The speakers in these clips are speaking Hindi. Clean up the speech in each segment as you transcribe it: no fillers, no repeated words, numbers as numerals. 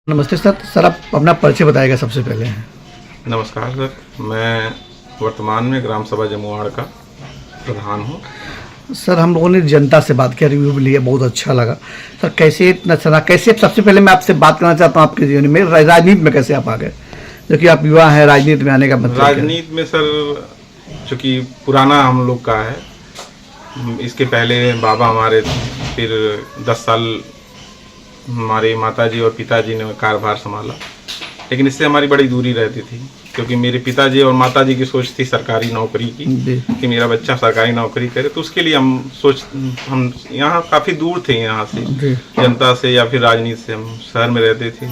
नमस्ते सर। सर आप अपना परिचय बताएगा सबसे पहले। नमस्कार सर, मैं वर्तमान में ग्राम सभा जमुआड़ का प्रधान हूँ। सर हम लोगों ने जनता से बात किया, रिव्यू भी लिया, बहुत अच्छा लगा। सर कैसे इतना चला, कैसे सबसे पहले मैं आपसे बात करना चाहता हूँ आपके जीवन में राजनीति में कैसे आप आ गए, जो कि आप युवा हैं, राजनीति में आने का मतलब राजनीति में सर चूँकि पुराना हम लोग का है, इसके पहले बाबा हमारे, फिर 10 साल हमारे माताजी और पिताजी ने कार्यभार संभाला, लेकिन इससे हमारी बड़ी दूरी रहती थी क्योंकि मेरे पिताजी और माताजी की सोच थी सरकारी नौकरी की, कि मेरा बच्चा सरकारी नौकरी करे। तो उसके लिए हम यहाँ काफ़ी दूर थे, यहाँ से जनता से या फिर राजनीति से, हम शहर में रहते थे।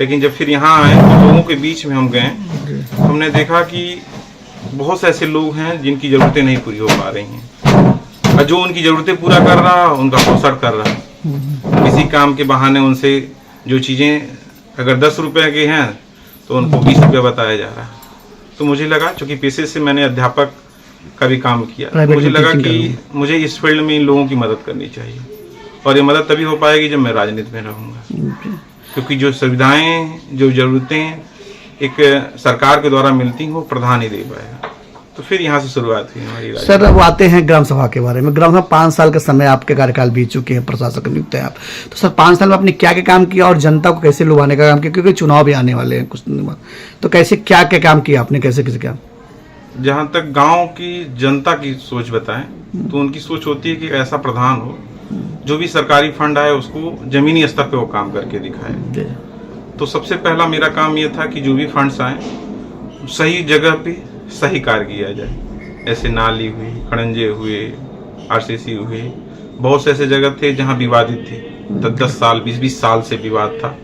लेकिन जब फिर यहाँ आए तो लोगों के बीच में हम गए, हमने देखा कि बहुत से ऐसे लोग हैं जिनकी ज़रूरतें नहीं पूरी हो पा रही हैं, और जो उनकी ज़रूरतें पूरा कर रहा उनका शोषण कर रहा है। किसी काम के बहाने उनसे जो चीज़ें अगर 10 रुपए की हैं तो उनको 20 रुपये बताया जा रहा है। तो मुझे लगा, चूँकि पेशे से मैंने अध्यापक का भी काम किया, तो मुझे लगा कि मुझे इस फील्ड में इन लोगों की मदद करनी चाहिए, और ये मदद तभी हो पाएगी जब मैं राजनीति में रहूँगा, क्योंकि जो सुविधाएं, जो ज़रूरतें एक सरकार के द्वारा मिलती हैं वो प्रधान ही दे पाएगा। तो फिर यहाँ से शुरुआत हुई हमारी। सर अब आते हैं ग्राम सभा के बारे में। ग्राम सभा 5 साल का समय आपके कार्यकाल बीत चुके हैं, प्रशासक नियुक्त है आप, तो सर 5 साल में आपने क्या क्या काम किया और जनता को कैसे लुभाने का काम किया, क्योंकि चुनाव भी आने वाले हैं कुछ दिन बाद, तो कैसे क्या क्या काम किया आपने, कैसे कैसे क्या? जहाँ तक गांव की जनता की सोच बताएं तो उनकी सोच होती है कि ऐसा प्रधान हो जो भी सरकारी फंड आए उसको जमीनी स्तर पे वो काम करके दिखाए। तो सबसे पहला मेरा काम ये था कि जो भी फंड्स आए सही जगह पे सही कार्य किया जाए। ऐसे नाली हुई, खड़ंजे हुए, आरसीसी हुए, बहुत से ऐसे जगह थे जहाँ विवादित थे, 10 साल 20 साल से विवाद था,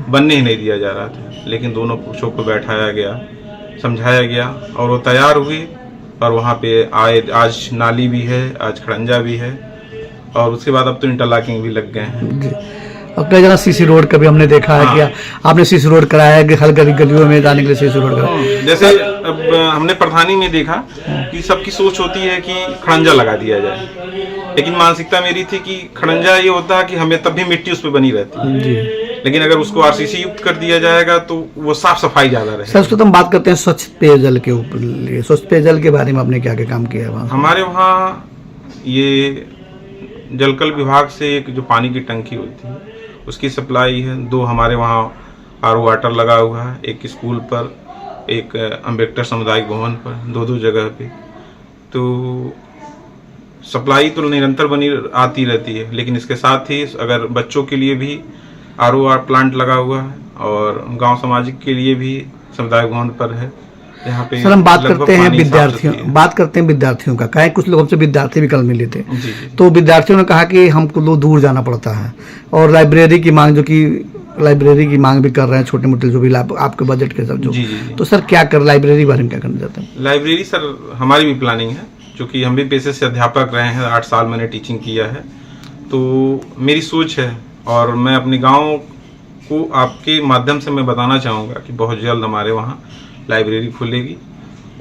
बनने ही नहीं दिया जा रहा था। लेकिन दोनों पक्षों को बैठाया गया, समझाया गया और वो तैयार हुए, और वहाँ पे आए। आज नाली भी है, आज खड़ंजा भी है, और उसके बाद अब तो इंटरलॉकिंग भी लग गए हैं। अब कई जगह सीसी रोड का भी हमने देखा है। क्या आपने सीसी रोड कराया है कि हर गलियों में जाने के लिए सीसी रोड कराया? जैसे अब हमने प्रधानी में देखा कि सबकी सोच होती है कि खड़ंजा लगा दिया जाए, लेकिन मानसिकता मेरी थी कि खड़ंजा ये होता है कि हमें तब भी मिट्टी उस पर बनी रहती है, लेकिन अगर उसको आरसीसी युक्त कर दिया जाएगा तो वो साफ सफाई ज्यादा रहेगी। सर उसको तो हम बात करते हैं स्वच्छ पेयजल के ऊपर। स्वच्छ पेयजल के बारे में आपने क्या क्या काम किया है वहाँ? हमारे वहाँ ये जलकल विभाग से एक जो पानी की टंकी होती है उसकी सप्लाई है। 2 हमारे वहाँ आरओ वाटर लगा हुआ है, एक स्कूल पर, एक अम्बेडकर सामुदायिक भवन पर, 2 जगह पे। तो सप्लाई तो निरंतर बनी आती रहती है, लेकिन इसके साथ ही अगर बच्चों के लिए भी आरओ प्लांट लगा हुआ है, और गांव सामाजिक के लिए भी सामुदायिक भवन पर है। यहाँ पे सर हम बात करते हैं विद्यार्थियों का। कहें कुछ लोग हमसे विद्यार्थी भी कल मिले थे, तो विद्यार्थियों ने कहा कि हमको दूर जाना पड़ता है, और लाइब्रेरी की मांग, जो कि लाइब्रेरी की मांग भी कर रहे हैं, छोटे मोटे जो भी आपके बजट के सब जो। तो सर क्या कर, लाइब्रेरी के बारे में क्या करना चाहते हैं? लाइब्रेरी सर हमारी भी प्लानिंग है, क्योंकि हम भी पेशे से अध्यापक रहे हैं, 8 साल मैंने टीचिंग किया है। तो मेरी सोच है, और मैं अपने गाँव को आपके माध्यम से मैं बताना चाहूँगा कि बहुत जल्द हमारे वहाँ लाइब्रेरी खुलेगी।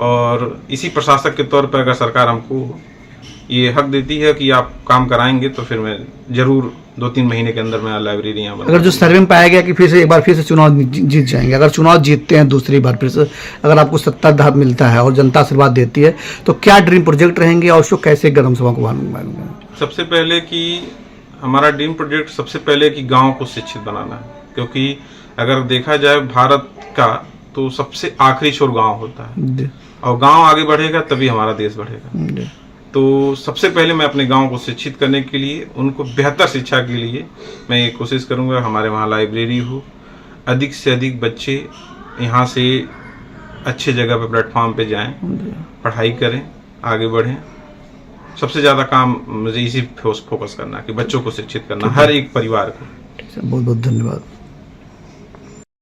और इसी प्रशासक के तौर पर अगर सरकार हमको ये हक देती है कि आप काम कराएंगे, तो फिर मैं जरूर 2-3 महीने के अंदर मैं लाइब्रेरी यहाँ अगर जो सर्वे में पाया गया कि फिर से चुनाव जीत जाएंगे, अगर चुनाव जीतते हैं दूसरी बार फिर से, अगर आपको सत्ताधार मिलता है और जनता आशीर्वाद देती है, तो क्या ड्रीम प्रोजेक्ट रहेंगे और उसको कैसे ग्राम सभा को मानूंगा? सबसे पहले कि हमारा ड्रीम प्रोजेक्ट सबसे पहले कि गाँव को शिक्षित बनाना है, क्योंकि अगर देखा जाए भारत का तो सबसे आखिरी छोर गांव होता है, और गांव आगे बढ़ेगा तभी हमारा देश बढ़ेगा। तो सबसे पहले मैं अपने गांव को शिक्षित करने के लिए, उनको बेहतर शिक्षा के लिए मैं ये कोशिश करूंगा हमारे वहाँ लाइब्रेरी हो, अधिक से अधिक बच्चे यहाँ से अच्छे जगह पे प्लेटफॉर्म पे जाएं, पढ़ाई करें, आगे बढ़ें। सबसे ज़्यादा काम मुझे इसी फोकस करना है कि बच्चों को शिक्षित करना, हर एक परिवार को। बहुत बहुत धन्यवाद।